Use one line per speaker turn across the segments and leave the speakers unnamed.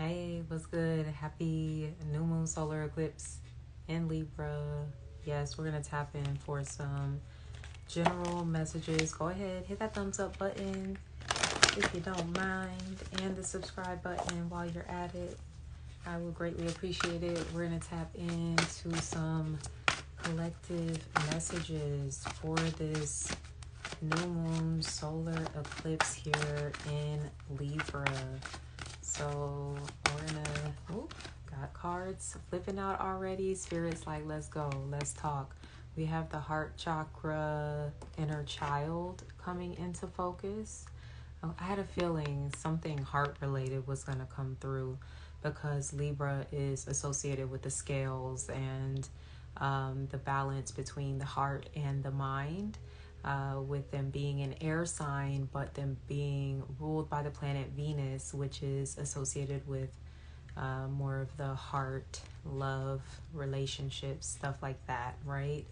Hey, what's good? Happy new moon solar eclipse in Libra. Yes, we're going to tap in for some general messages. Go ahead, hit that thumbs up button if you don't mind, and the subscribe button while you're at it. I would greatly appreciate it. We're going to tap into some collective messages for this new moon solar eclipse here in Libra. So we're gonna, got cards flipping out already. Spirit's like, let's go, let's talk. We have the heart chakra, inner child coming into focus. I had a feeling something heart related was gonna come through because Libra is associated with the scales and the balance between the heart and the mind. With them being an air sign, but them being ruled by the planet Venus, which is associated with more of the heart, love, relationships, stuff like that, right?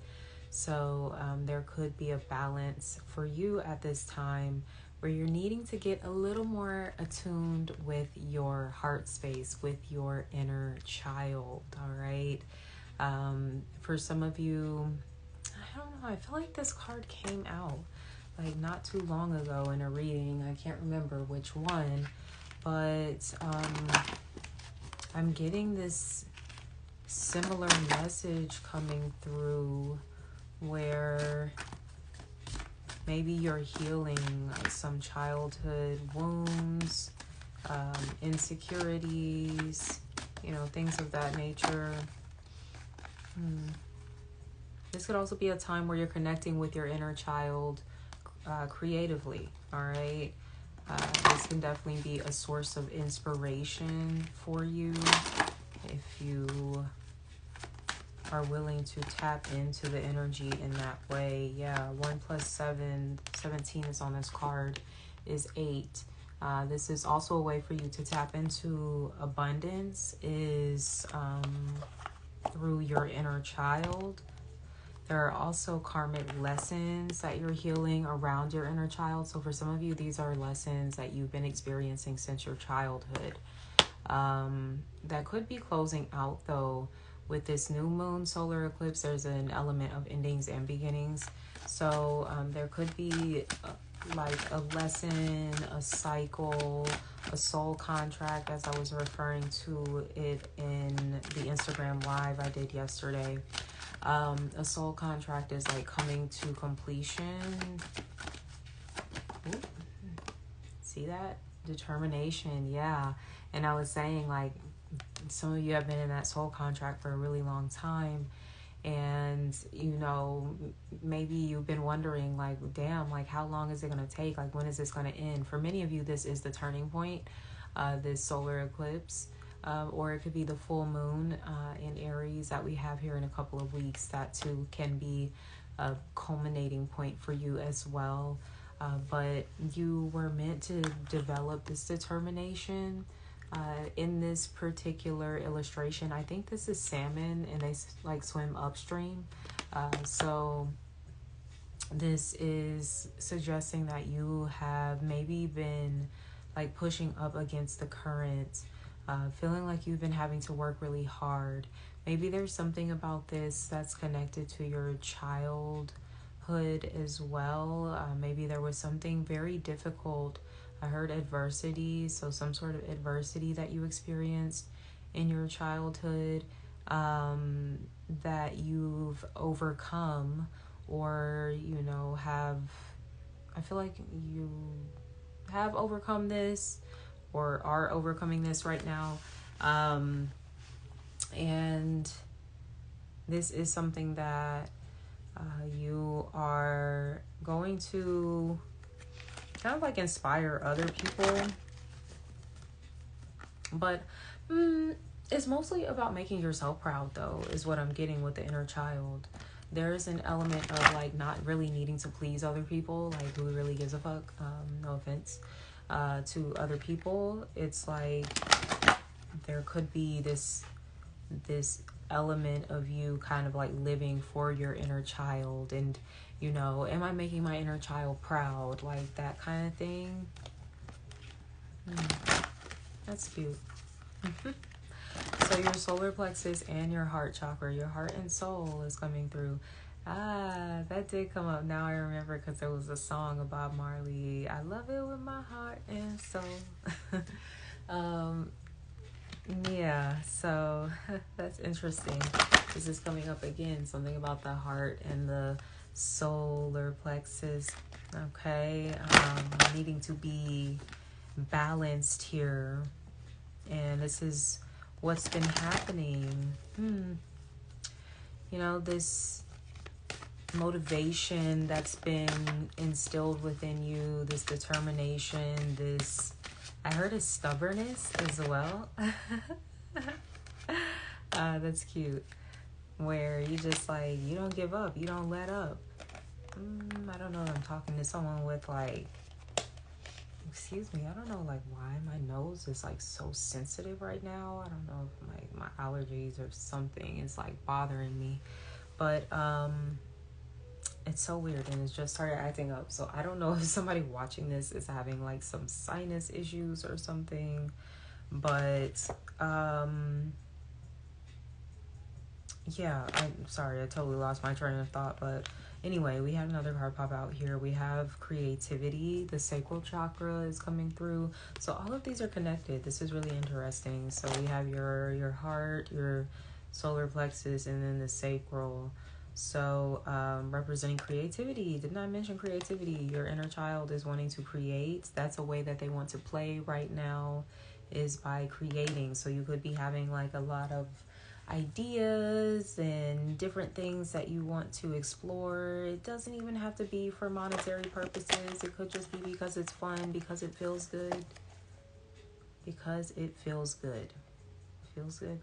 So there could be a balance for you at this time where you're needing to get a little more attuned with your heart space, with your inner child, all right? For some of you, I don't know, I feel like this card came out like not too long ago in a reading. I can't remember which one, but I'm getting this similar message coming through where maybe you're healing some childhood wounds, insecurities, things of that nature. This could also be a time where you're connecting with your inner child creatively, all right? This can definitely be a source of inspiration for you if you are willing to tap into the energy in that way. Yeah, 1 + 7, 17 is on this card, is 8. This is also a way for you to tap into abundance is through your inner child. There are also karmic lessons that you're healing around your inner child. So for some of you, these are lessons that you've been experiencing since your childhood. That could be closing out, though. With this new moon solar eclipse, there's an element of endings and beginnings. So there could be like a lesson, a cycle, a soul contract, as I was referring to it in the Instagram live I did yesterday. A soul contract is like coming to completion. Ooh. See that? Determination, yeah. And I was saying, like, some of you have been in that soul contract for a really long time. And, maybe you've been wondering, like, damn, like, how long is it going to take? Like, when is this going to end? For many of you, this is the turning point, this solar eclipse. Or it could be the full moon in Aries that we have here in a couple of weeks. That too can be a culminating point for you as well. But you were meant to develop this determination. In this particular illustration, I think this is salmon and they like swim upstream. So this is suggesting that you have maybe been like pushing up against the current. Feeling like you've been having to work really hard. Maybe there's something about this that's connected to your childhood as well. Maybe there was something very difficult. I heard adversity, so some sort of adversity that you experienced in your childhood that you've overcome, or I feel like you have overcome this or are overcoming this right now. And this is something that you are going to kind of like inspire other people. But it's mostly about making yourself proud, though, is what I'm getting with the inner child. There is an element of like not really needing to please other people. Like, who really gives a fuck? No offense. To other people, it's like there could be this element of you kind of like living for your inner child and am I making my inner child proud, like that kind of thing. That's cute. So your solar plexus and your heart chakra, your heart and soul is coming through. Ah, that did come up. Now I remember because there was a song of Bob Marley. I love it with my heart and soul. um, yeah, so that's interesting. This is coming up again. Something about the heart and the solar plexus. Okay, needing to be balanced here. And this is what's been happening. You know, this motivation that's been instilled within you, this determination, this, I heard a stubbornness as well. That's cute. Where you just like, you don't give up, you don't let up. I don't know, I'm talking to someone with like, excuse me, I don't know like why my nose is like so sensitive right now. I don't know if like my allergies or something is like bothering me. But it's so weird and it's just started acting up. So I don't know if somebody watching this is having like some sinus issues or something. But yeah, I'm sorry, I totally lost my train of thought. But anyway, we had another card pop out here. We have creativity. The sacral chakra is coming through. So all of these are connected. This is really interesting. So we have your heart, your solar plexus, and then the sacral. So representing creativity. Didn't I mention creativity? Your inner child is wanting to create. That's a way that they want to play right now, is by creating. So you could be having like a lot of ideas and different things that you want to explore. It doesn't even have to be for monetary purposes. It could just be because it's fun, because it feels good. Because it feels good. Feels good.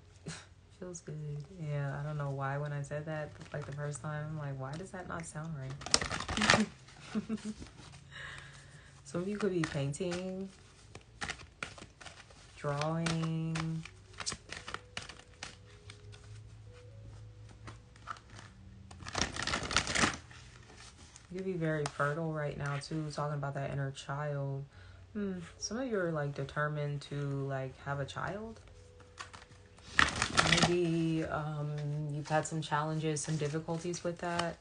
Feels good. Yeah, I don't know why when I said that like the first time, I'm like, why does that not sound right? Some of you could be painting, drawing. You could be very fertile right now too, talking about that inner child. Some of you are like determined to like have a child. Maybe you've had some challenges, some difficulties with that.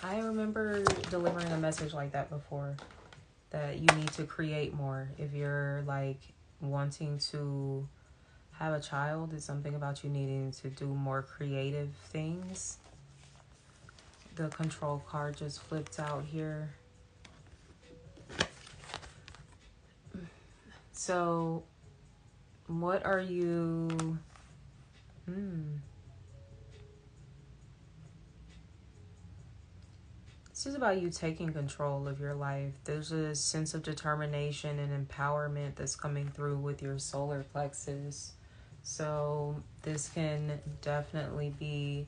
I remember delivering a message like that before, that you need to create more. If you're like wanting to have a child, it's something about you needing to do more creative things. The control card just flipped out here. So what are you This is about you taking control of your life. There's a sense of determination and empowerment that's coming through with your solar plexus. So this can definitely be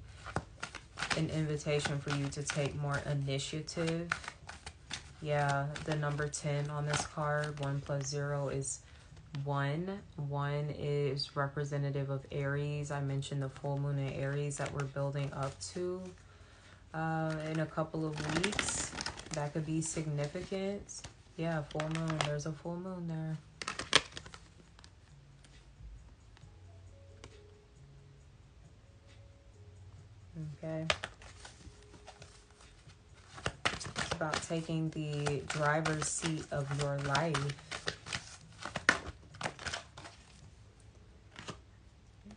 an invitation for you to take more initiative. Yeah, the number 10 on this card, 1 plus 0 is 1. 1 is representative of Aries. I mentioned the full moon in Aries that we're building up to in a couple of weeks. That could be significant. Yeah, full moon. There's a full moon there. Okay. It's about taking the driver's seat of your life.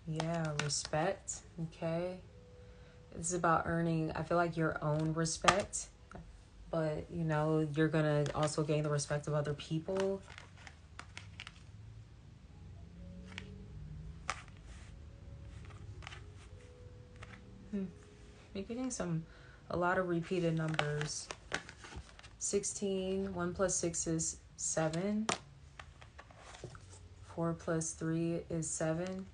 Yeah, respect. Okay. It's about earning, I feel like, your own respect. But, you know, you're going to also gain the respect of other people. You're getting a lot of repeated numbers. 16, 1 plus 6 is 7. 4 plus 3 is 7.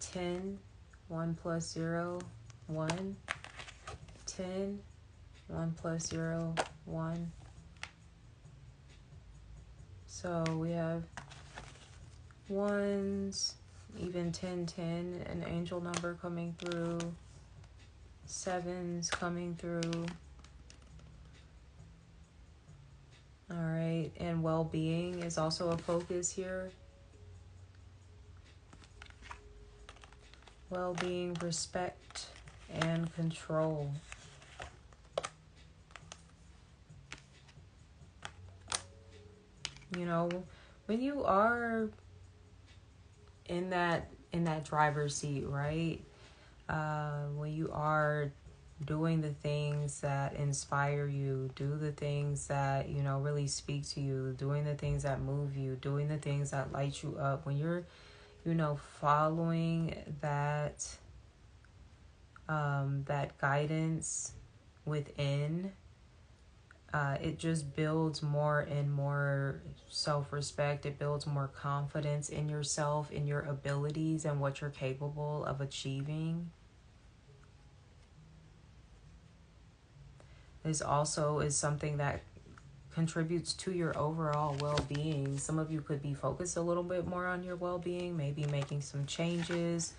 10, 1 plus 0, 1. 10, 1 plus 0, 1. So we have ones, even 10, 10, an angel number coming through. 7s coming through. well-being is also a focus here. Well-being, respect, and control. You know, when you are in that driver's seat, right? When you are doing the things that inspire you, do the things that, you know, really speak to you, doing the things that move you, doing the things that light you up, when you're, you know, following that that guidance within, it just builds more and more self-respect. It builds more confidence in yourself, in your abilities, and what you're capable of achieving. This also is something that contributes to your overall well-being. Some of you could be focused a little bit more on your well-being, maybe making some changes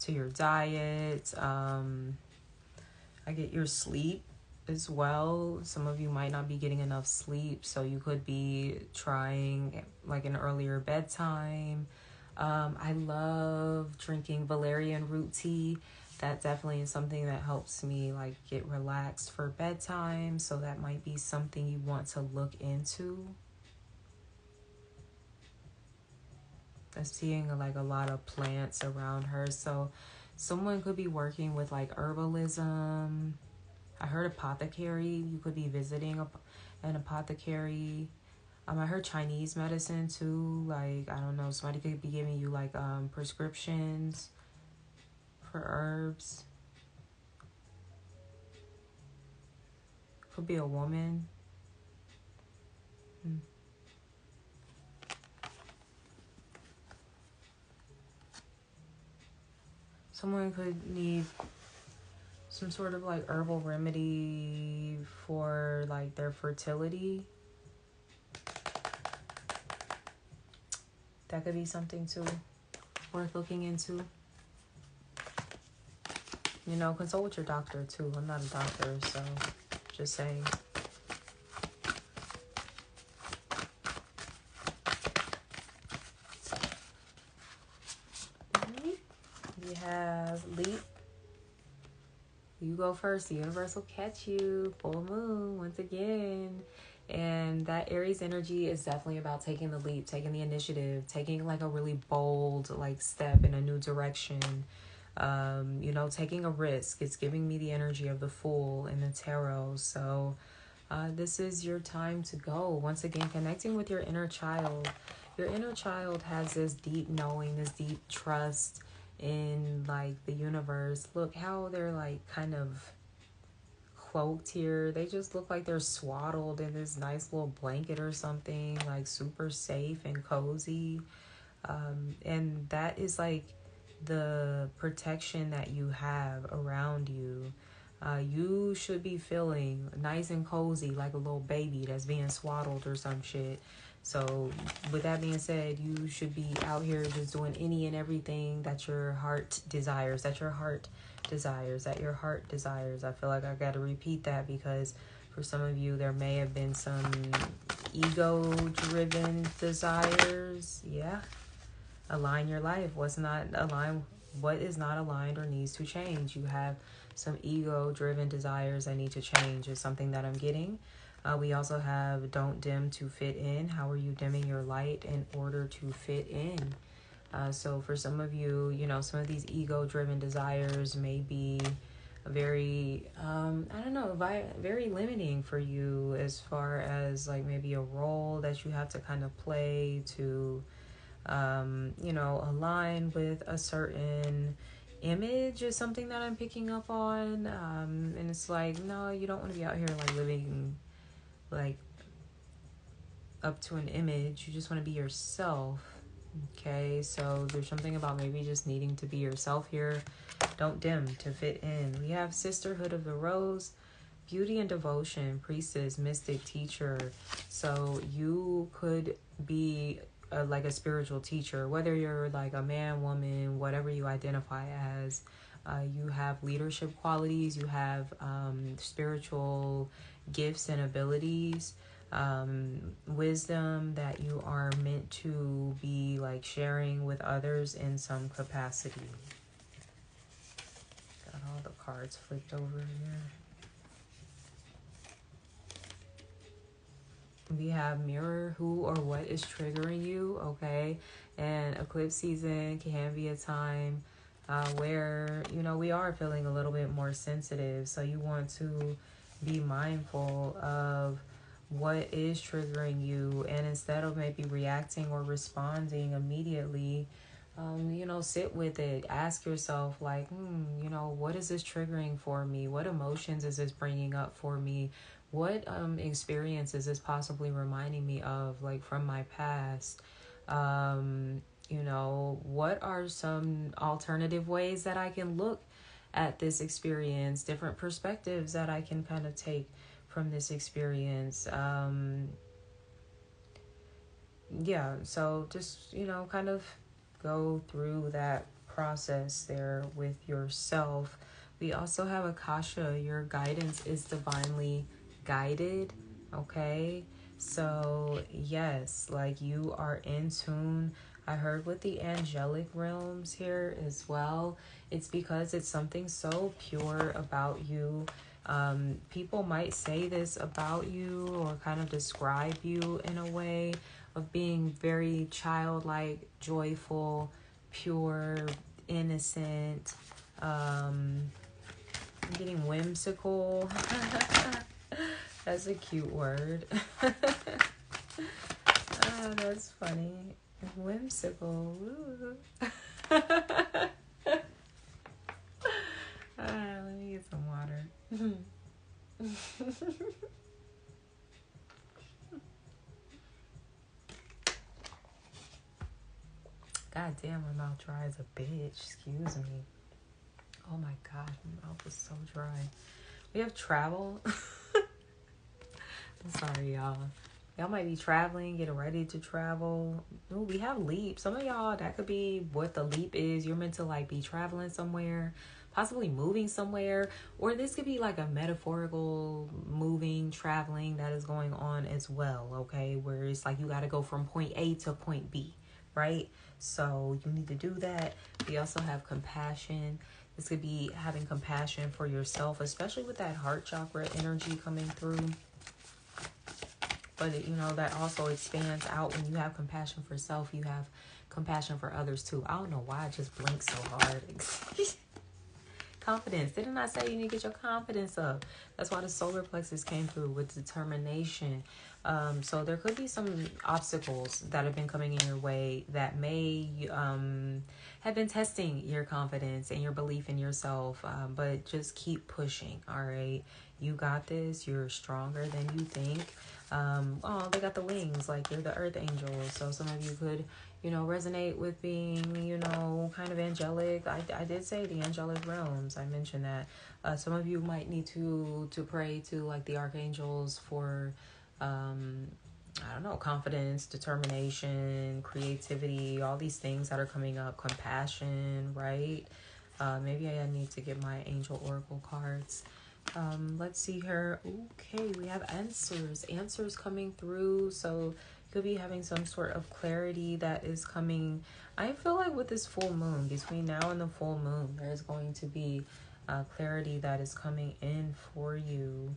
to your diet. I get your sleep as well. Some of you might not be getting enough sleep, so you could be trying like an earlier bedtime. I love drinking valerian root tea. That definitely is something that helps me like get relaxed for bedtime. So that might be something you want to look into. I'm seeing like a lot of plants around her. So someone could be working with like herbalism. I heard apothecary. You could be visiting an apothecary. I heard Chinese medicine too. Like, I don't know, somebody could be giving you like prescriptions for herbs. Could be a woman. Someone could need some sort of like herbal remedy for like their fertility. That could be something too worth looking into. You know, consult with your doctor too. I'm not a doctor, so just saying. We have Leap. You go first. The universe will catch you. Full moon once again. And that Aries energy is definitely about taking the leap, taking the initiative, taking like a really bold like step in a new direction. You know, taking a risk. It's giving me the energy of the Fool in the tarot. So this is your time to go. Once again, connecting with your inner child. Your inner child has this deep knowing, this deep trust in like the universe. Look how they're like kind of cloaked here. They just look like they're swaddled in this nice little blanket or something, like super safe and cozy. And that is like the protection that you have around you. You should be feeling nice and cozy like a little baby that's being swaddled or some shit. So with that being said, you should be out here just doing any and everything that your heart desires, that your heart desires. I feel like I got to repeat that because for some of you, there may have been some ego-driven desires. Yeah. Align your life. What is not aligned or needs to change. You have some ego-driven desires that need to change is something that I'm getting. We also have don't dim to fit in. How are you dimming your light in order to fit in? So for some of you, you know, some of these ego-driven desires may be very, very limiting for you as far as like maybe a role that you have to kind of play to, align with a certain image is something that I'm picking up on. And it's like, no, you don't want to be out here like living like up to an image. You just want to be yourself. Okay, so there's something about maybe just needing to be yourself here. Don't dim to fit in. We have Sisterhood of the Rose, Beauty and Devotion, Priestess, Mystic, Teacher. So you could be like a spiritual teacher, whether you're like a man, woman, whatever you identify as. You have leadership qualities. You have spiritual gifts and abilities. wisdom that you are meant to be like sharing with others in some capacity. Got all the cards flipped over here. We have mirror who or what is triggering you, okay? And eclipse season can be a time where, you know, we are feeling a little bit more sensitive. So you want to be mindful of what is triggering you. And instead of maybe reacting or responding immediately, you know, sit with it. Ask yourself, like, you know, what is this triggering for me? What emotions is this bringing up for me? What experiences is possibly reminding me of, like, from my past? You know, what are some alternative ways that I can look at this experience, different perspectives that I can kind of take from this experience? Yeah, so just, you know, kind of go through that process there with yourself. We also have Akasha. Your guidance is divinely guided, okay? So yes, like, you are in tune. I heard with the angelic realms here as well. It's because it's something so pure about you. People might say this about you or kind of describe you in a way of being very childlike, joyful, pure, innocent. I'm getting whimsical. That's a cute word. Oh, that's funny. Whimsical. Let me get some water. God damn, my mouth dry as a bitch. Excuse me. Oh my god, my mouth is so dry. We have travel. I'm sorry, y'all. Y'all might be traveling, getting ready to travel. Ooh, we have leap. Some of y'all, that could be what the leap is. You're meant to, like, be traveling somewhere, possibly moving somewhere. Or this could be like a metaphorical moving, traveling that is going on as well, okay? Where it's like you got to go from point A to point B, right? So you need to do that. We also have compassion. This could be having compassion for yourself, especially with that heart chakra energy coming through. But, you know, that also expands out. When you have compassion for self, you have compassion for others too. I don't know why I just blinked so hard. Confidence. Didn't I say you need to get your confidence up? That's why the solar plexus came through with determination. So there could be some obstacles that have been coming in your way that may have been testing your confidence and your belief in yourself. But just keep pushing, all right? You got this. You're stronger than you think. Oh, they got the wings. Like, you're the earth angel. So some of you could, you know, resonate with being, you know, kind of angelic. I did say the angelic realms. I mentioned that. Some of you might need to pray to, like, the archangels for, I don't know, confidence, determination, creativity, all these things that are coming up, compassion, right? Maybe I need to get my angel oracle cards. Let's see here. Okay, we have answers coming through. So you could be having some sort of clarity that is coming. I feel like with this full moon, between now and the full moon, there's going to be clarity that is coming in for you.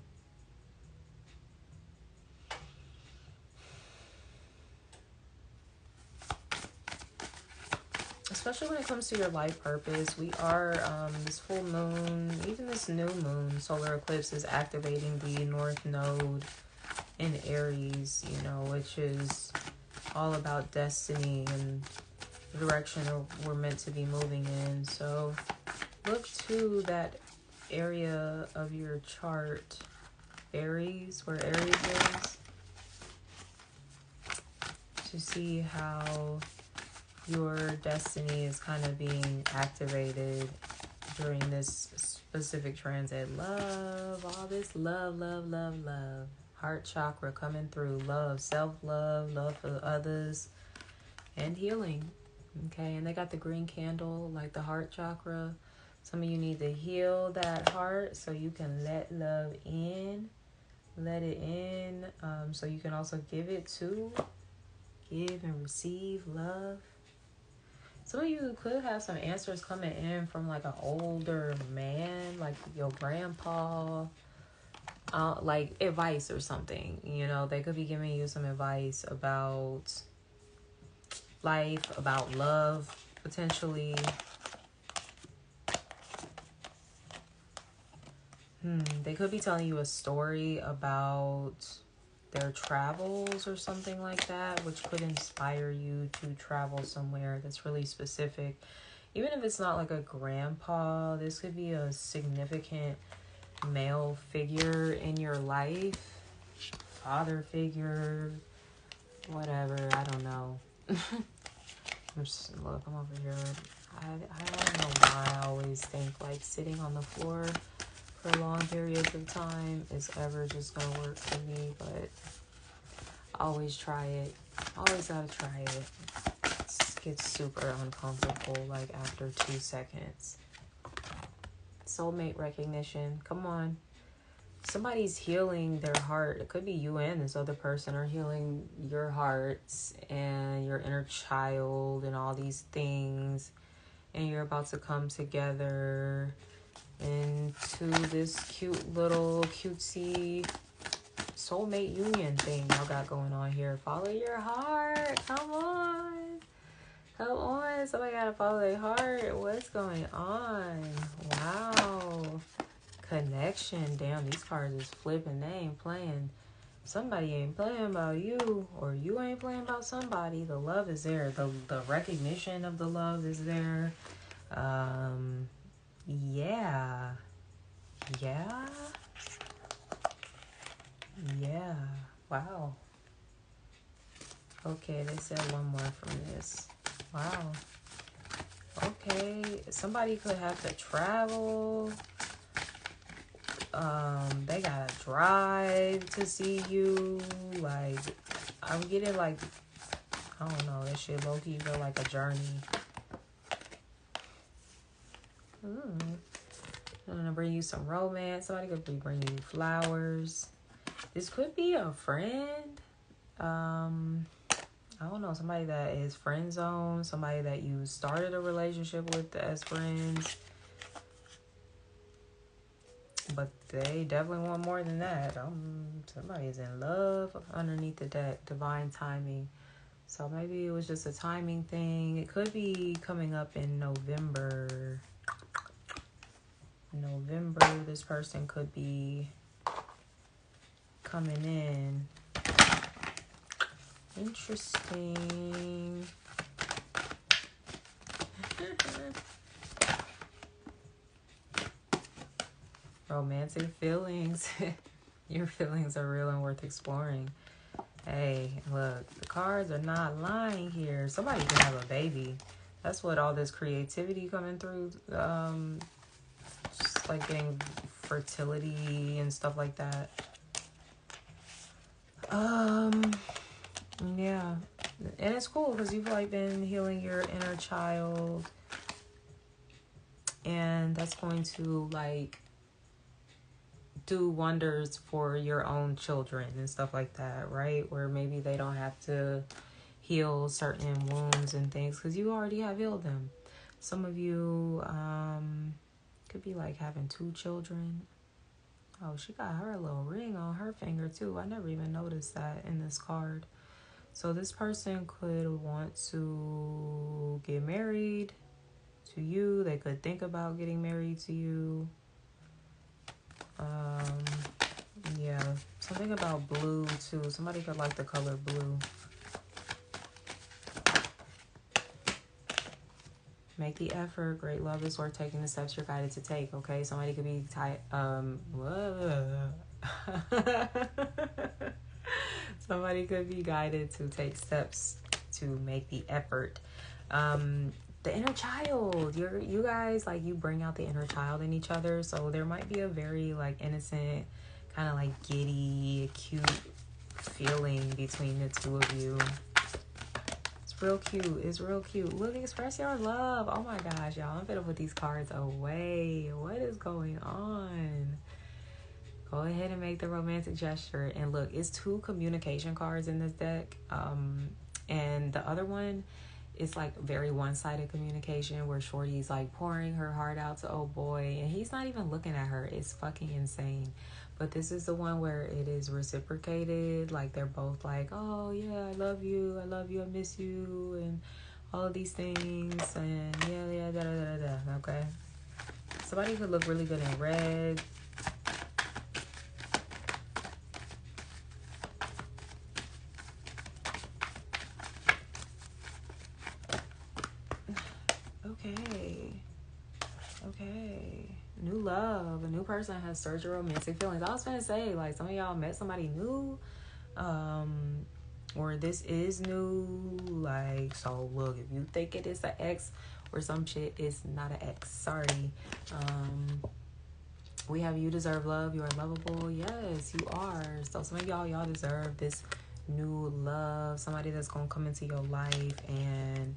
Especially when it comes to your life purpose. We are, this full moon, even this new moon, solar eclipse is activating the North Node in Aries, you know, which is all about destiny and the direction we're meant to be moving in. So look to that area of your chart, Aries, where Aries is, to see how your destiny is kind of being activated during this specific transit. Love, all this love, love, love, love. Heart chakra coming through. Love, self-love, love for others, and healing. Okay, and they got the green candle, like the heart chakra. Some of you need to heal that heart so you can let love in. let it in, so you can also give it too. Give and receive love. Some of you could have some answers coming in from like an older man, like your grandpa, like advice or something. You know, they could be giving you some advice about life, about love, potentially. They could be telling you a story about their travels or something like that, which could inspire you to travel somewhere that's really specific. Even if it's not like a grandpa, this could be a significant male figure in your life, father figure, whatever, I don't know. Look, I'm over here. I don't know why I always think like sitting on the floor for long periods of time is ever just gonna work for me, but I always try it. Always gotta try it. It gets super uncomfortable like after 2 seconds. Soulmate recognition. Come on. Somebody's healing their heart. It could be you and this other person are healing your hearts and your inner child and all these things. And you're about to come together into this cute little cutesy soulmate union thing y'all got going on here. Follow your heart. Come on. Come on. Somebody gotta follow their heart. What's going on? Wow. Connection. Damn, these cards is flipping. They ain't playing. Somebody ain't playing about you, or you ain't playing about somebody. The love is there. The recognition of the love is there. Yeah. Wow. Okay, they said one more from this. Wow. Okay, somebody could have to travel. They gotta drive to see you. Like, I'm getting like, I don't know, that shit low-key feel like a journey. I'm gonna bring you some romance. Somebody could be bringing you flowers. This could be a friend. I don't know, somebody that is friend zone, somebody that you started a relationship with as friends, but they definitely want more than that. Somebody's in love underneath the deck. Divine timing. So maybe it was just a timing thing. It could be coming up in November. This person could be coming in. Interesting. Romantic feelings. Your feelings are real and worth exploring. Hey, look, the cards are not lying here. Somebody can have a baby. That's what all this creativity coming through. Just like getting fertility and stuff like that. Yeah. And it's cool because you've like been healing your inner child. And that's going to like do wonders for your own children and stuff like that, right? Where maybe they don't have to heal certain wounds and things because you already have healed them. Some of you could be like having 2 children. Oh, she got her little ring on her finger too. I never even noticed that in this card. So this person could want to get married to you. They could think about getting married to you. Yeah, something about blue too. Somebody could like the color blue. Make the effort. Great love is worth taking the steps you're guided to take. Okay, somebody could be somebody could be guided to take steps to make the effort. The inner child. You guys, like, you bring out the inner child in each other. So there might be a very like innocent, kind of like giddy, cute feeling between the two of you. It's real cute. Look, express your love. Oh my gosh, y'all. I'm gonna put these cards away. What is going on? Go ahead and make the romantic gesture. And look, it's 2 communication cards in this deck. And the other one is like very one-sided communication where shorty's like pouring her heart out to old boy and he's not even looking at her. It's fucking insane. But this is the one where it is reciprocated. Like they're both like, oh yeah, I love you, I miss you, and all of these things, and yeah, da da da da. Okay, somebody could look really good in red. Okay. New love. A new person has surged your romantic feelings. I was gonna say, like, some of y'all met somebody new. Or this is new. Like, so look, if you think it is an ex or some shit, it's not an ex. Sorry. We have you deserve love. You are lovable. Yes, you are. So some of y'all deserve this new love. Somebody that's gonna come into your life and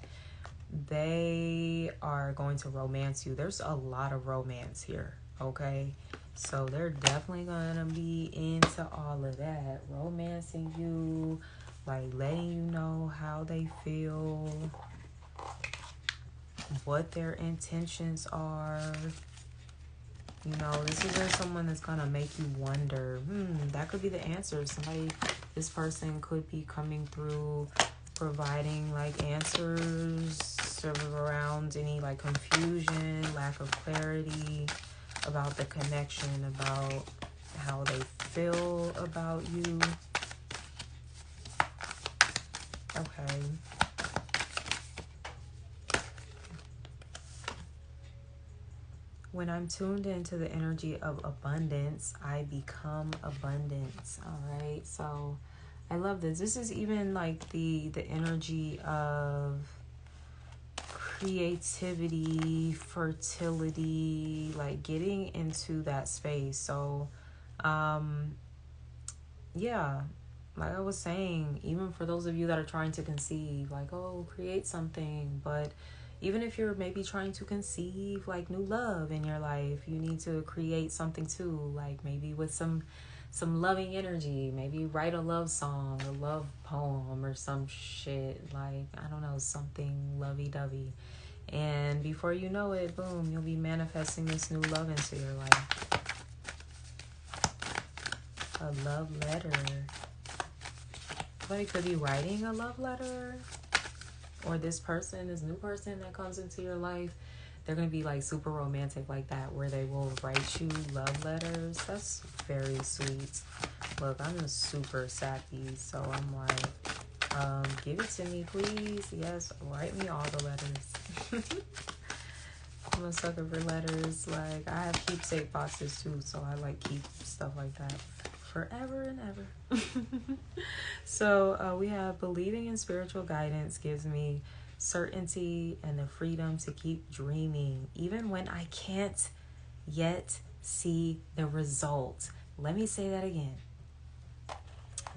they are going to romance you. There's a lot of romance here, okay? So they're definitely gonna be into all of that, romancing you, like letting you know how they feel, what their intentions are. You know, this is someone that's gonna make you wonder, that could be the answer. This person could be coming through providing like answers around any like confusion, lack of clarity about the connection, about how they feel about you. Okay. When I'm tuned into the energy of abundance, I become abundance. All right. So I love this. This is even like the energy of creativity, fertility, like getting into that space. So, yeah, like I was saying, even for those of you that are trying to conceive, like, oh, create something. But even if you're maybe trying to conceive like new love in your life, you need to create something too, like maybe with some loving energy. Maybe write a love song, a love poem, or some shit, like, I don't know, something lovey-dovey. And before you know it, boom, you'll be manifesting this new love into your life. A love letter. Somebody could be writing a love letter. Or this new person that comes into your life, they're going to be like super romantic like that, where they will write you love letters. That's very sweet. Look, I'm just super sappy, so I'm like, give it to me, please. Yes, write me all the letters. I'm a sucker for letters. Like, I have keepsake boxes too, so I like keep stuff like that forever and ever. So we have believing in spiritual guidance gives me certainty and the freedom to keep dreaming, even when I can't yet see the result. Let me say that again.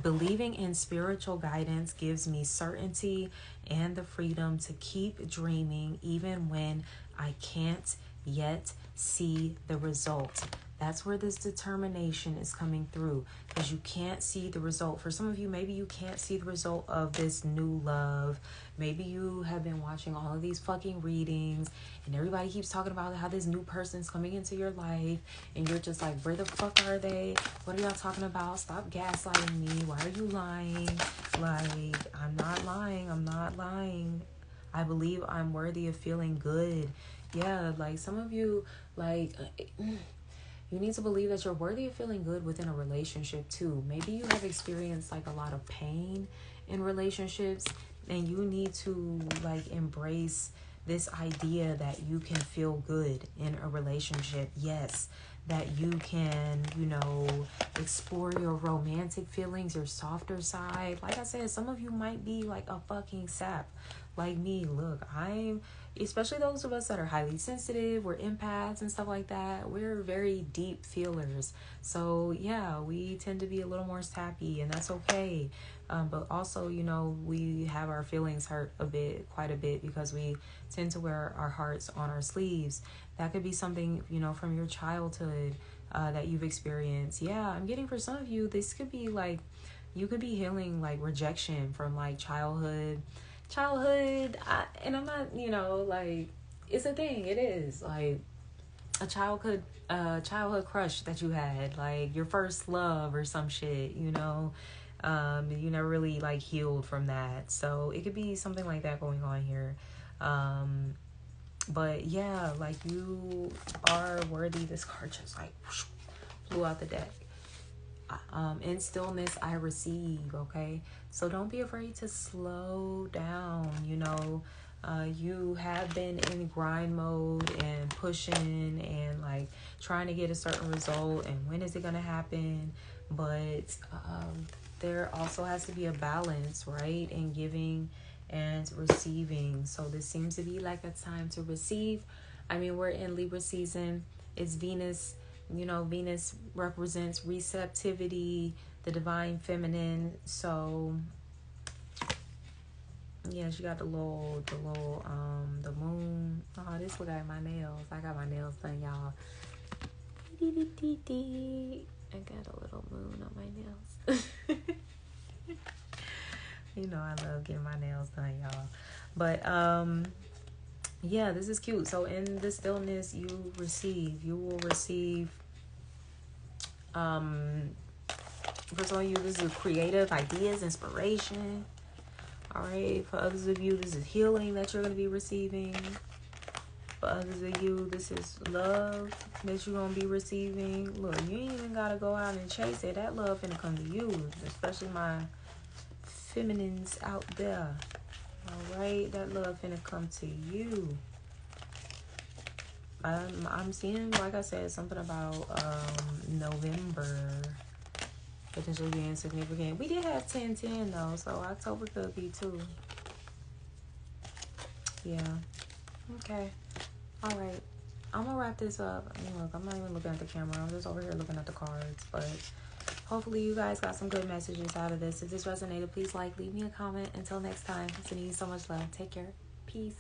Believing in spiritual guidance gives me certainty and the freedom to keep dreaming, even when I can't yet see the result. That's where this determination is coming through, because you can't see the result. For some of you, maybe you can't see the result of this new love. Maybe you have been watching all of these fucking readings and everybody keeps talking about how this new person's coming into your life and you're just like, where the fuck are they? What are y'all talking about? Stop gaslighting me. Why are you lying? Like, I'm not lying. I believe I'm worthy of feeling good. Yeah, like some of you, like, you need to believe that you're worthy of feeling good within a relationship too. Maybe you have experienced like a lot of pain in relationships and you need to like embrace this idea that you can feel good in a relationship. Yes, that you can, explore your romantic feelings, your softer side. Like I said, some of you might be like a fucking sap like me. Look, especially those of us that are highly sensitive, we're empaths and stuff like that. We're very deep feelers. So yeah, we tend to be a little more sappy, and that's okay. But also, we have our feelings hurt quite a bit, because we tend to wear our hearts on our sleeves. That could be something, from your childhood. that you've experienced. Yeah, I'm getting for some of you, this could be like, you could be healing like rejection from like childhood. And I'm not, like, it's a thing. It is like a childhood crush that you had, like your first love or some shit, you never really like healed from that. So it could be something like that going on here. But yeah, like you are worthy. This card just like whoosh, flew out the deck. In stillness I receive. Okay, so don't be afraid to slow down. You have been in grind mode and pushing and like trying to get a certain result, and when is it gonna happen? But there also has to be a balance, right, in giving and receiving. So this seems to be like a time to receive. I mean, we're in Libra season. It's Venus. Venus represents receptivity, the divine feminine. So yeah, she got the moon. Oh, this look like my nails. I got my nails done, y'all. I got a little moon on my nails. I love getting my nails done, y'all. But yeah, this is cute. So in the stillness, you will receive for some of you, this is creative ideas, inspiration. All right, for others of you, this is healing that you're going to be receiving. For others of you, this is love that you're going to be receiving. Look, you ain't even got to go out and chase it. That love finna come to you, especially my feminines out there. All right, that love finna come to you. I'm seeing, like I said, something about November potentially being significant. We did have 10/10 though, so October could be too. Yeah. Okay. All right. I'm gonna wrap this up. I mean, look, I'm not even looking at the camera. I'm just over here looking at the cards. But hopefully you guys got some good messages out of this. If this resonated, please leave me a comment. Until next time, sending you so much love. Take care. Peace.